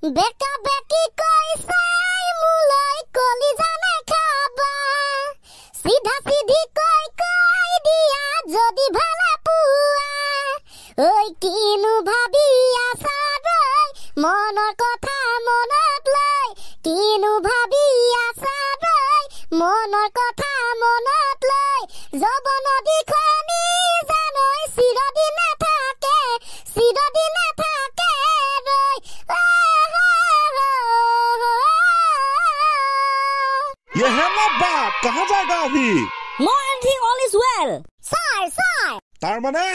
বেকা বেকি কৈছাই মুলৈ কলি জানে খাবা সিধা সিধি কৈ দিয়া যদি ভালে পুৱা ঐ কিনো ভাবি আছা ৰৈ মনৰ কথা মনত লৈ কিনো ভাবি আছা ৰৈ মনৰ কথা মনত লৈ যবন দিখনি জানৈ চিৰদিন থাকে ৰৈ ये है ना बाप कहाँ जाएगा अभी No anything all is well. Sir तार मने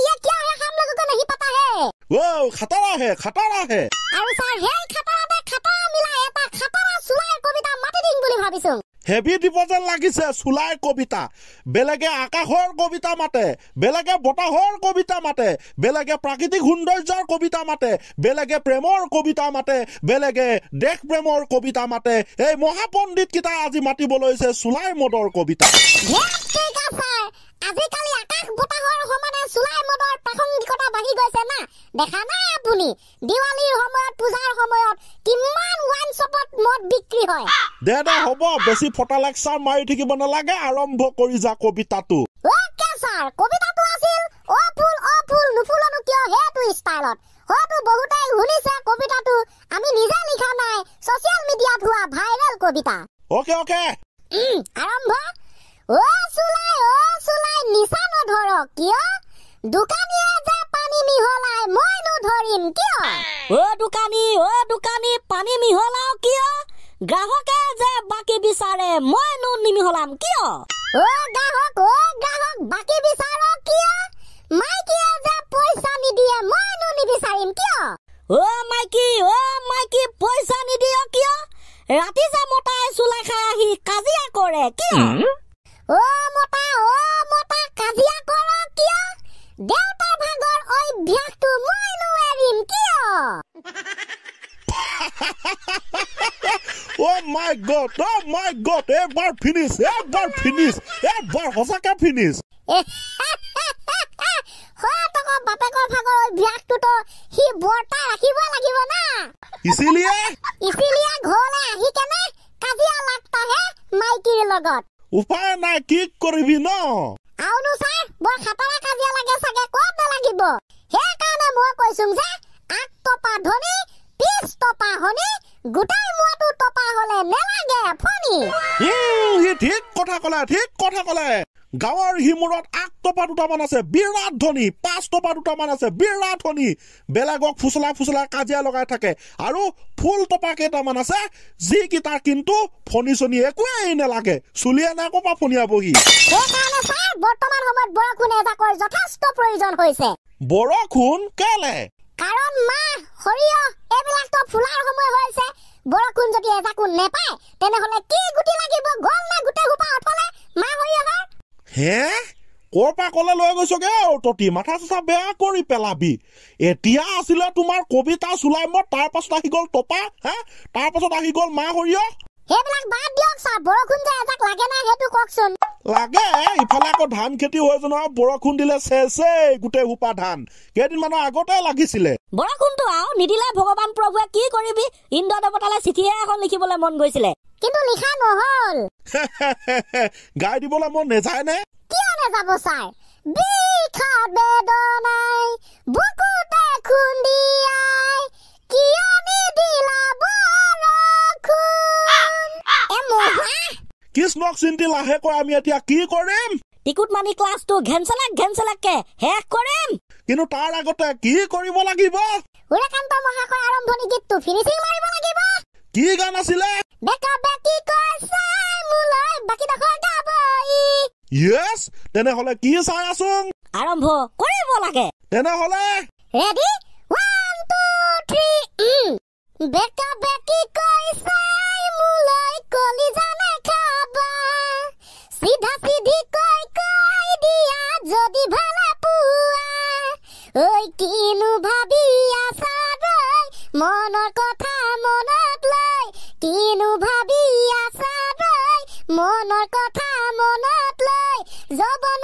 ये क्या है हम लोगों को नहीं पता है वो खतरा है আৰু सर हे खतरा मिला এটা खतरा सुलाय কবিতা মাটি দিম বুলি ভাবিছো হেভি দিব যেন লাগিছে সুলাই কবিতা বেলেগে আকাশৰ কবিতা মাতে বেলেগে বতাহৰ কবিতা মাতে বেলেগে প্ৰাকৃতিক সৌন্দৰ্যৰ কবিতা মাতে বেলেগে প্ৰেমৰ কবিতা মাতে বেলেগে দেশ প্ৰেমৰ কবিতা মাতে এই মহাপণ্ডিত কিটা আজি মাতিব লৈছে সুলাই মদৰ কবিতা ঠিক আছে আজিকালি আকাশ বতাহৰ সমানে সুলাই মদৰ প্ৰাসংগিকতা বাঢ়ি গৈছে না দেখা নাই আপুনি দিৱালীৰ সময়ত পূজাৰ সময়ত কিমান ওয়াইন শ্বপত মদ বিক্ৰী হয় দে হ'ব বেছি ফটা লেকচাৰ মাৰি থাকিব নালাগে আৰম্ভ কৰি যা কবিতাটো ওকে স্যার কবিতাটো আছিল ও ফুল নুফুলনো কিয় হেতু ষ্টাইলত হয়তো বহুতেই শুনিছে কবিতাটো আমি নিজে লিখা নাই সোশ্যাল মিডিয়াত হোৱা ভাইৰাল কবিতা ওকে আৰম্ভ ও চুলাই নিচা নধৰ কিয় দোকানীয়ে যে পানী মিহলাই মই নধৰিম কিয় ও দোকানী পানী মিহলাও কিয় গ্ৰাহকে যে বাকি বিচাৰে মই নিমিহলাম কিয় ও গ্ৰাহক বাকি বিচাৰ কিয় মাইকিয়ে যে পইচা নিদিয়ে মই নিবিচাৰিম কিয় ও মাইকি পইচা নিদিয় কিয় ৰাতি যে মতাই চুলাই খাই আহি কাজিয়া কৰে কিয় ও মতা কাজিয়া কৰ কিয় দেউতাৰ ভাগৰ অভ্যাসটো মই এৰিম কিয় Oh my god এবাৰ ফিনিশ এবাৰ হসাকে ফিনিশ হয়তো বাপেকৰ ভাগৰ অভ্যাসটো হি বৰ্তা ৰাখিব লাগিব না ইসিলিয়ে ঘৰলৈ আহি কেনে কাজিয়া লাগতা হে মাইকিৰ লগত উপায় নাই কি কৰিবি ন আউনো ছাৰ বৰ খাতৰা কাজিয়া লাগে চাগে ক'ত নালাগিব সেইকাৰণে মই কৈছো যে আগ টপা ধনি পিছ টপা হনি গোটাই মুৱাটো টপা হলে নেলাগে ফনি হি ঠিক কথা কলে গাঁৱৰ হিমুৰত আগ টপা দুটামান আছে বিৰাট ধনী পাঁচ টপা দুটামান আছে বিৰাট ধনী বেলেগক ফুচলা কাজিয়া লগাই থাকে আৰু ফুল টপা কেইটামান আছে যি কিটা কিন্তু ফনি চনি একোৱেই নেলাগে চুলিয়ে নাই কপা ফনিয়াবহি সেইকাৰণে ছাৰ বৰ্তমান সময়ত বৰষুণ এজাকৰ যথেষ্ট প্ৰয়োজন হৈছে বৰষুণ কেলে কাৰণ মাহ সৰিয়হ এইবিলাকতো ফুলাৰ সময় হৈছে বৰষুণ যদি এজাকো নেপায় তেনেহলে কি গুটি লাগিব গল না গুটে হুপা অথলে মাহ সৰিয়হৰ হে কৰপা কলে লৈ গৈছগে ততি মাথা চাথা বেয়া কৰি পেলাবি এতিয়া আছিলে তোমাৰ কবিতা চুলাইমত তাৰ পাছত আহি গল টপা তাৰ পাছত আহি গল মাহ সৰিয়হ সেইবিলাক বাদ দিয়ক ছাৰ বৰষুণ যে এজাক লাগে না সেইটো কওকচোন লাগে ইফালে আকৌ ধান খেতি হৈছে নহয় বৰষুণ দিলে চেছে গোটেই হুপা ধান কেইদিনমানৰ আগতে লাগিছিলে বৰষুণটো নিদিলে ভগৱান প্ৰভুৱে কি কৰিবি ইন্দ্ৰ দেৱতালে চিঠিহে এখন লিখিবলৈ মন গৈছিলে কিন্তু লিখা নহল গাই দিবলৈ মন নেযায় নে কিয় নেযাব ছাৰ বিষাদ বেদনাই বুকুতে খুন্দিয়াই কিয় নিদিলা কৃষ্ণক চিন্তি লাহেকৈ আমি এতিয়া কি কৰিম টিকুট মানি ক্লাছটো ঘেনচেলাককে শেষ কৰিম কিন্তু তাৰ আগতে কি কৰিব লাগিব উৰেকান্ত মহাশয় আৰম্ভণি গীতটো ফিনিচিং মাৰিব লাগিব কি গান আছিলে বেকা বেকি কৈছাই মুলৈ বাকি দখৰ গাবই ইয়েছ তেনেহলে কি চাই আছোং আৰম্ভ কৰিব লাগে তেনেহলে ৰেডি 1 2 3 বেকা বেকি কৈছাই মুলৈ কলি জানে খাবা সিধা সিধি কৈ দিয়া যদি ভালে পুৱা ঐ কিনো ভাবি আছা ৰৈ মনৰ কথা মনত লৈ কিনো ভাবি আছা ৰৈ মনৰ কথা মনত লৈ যবন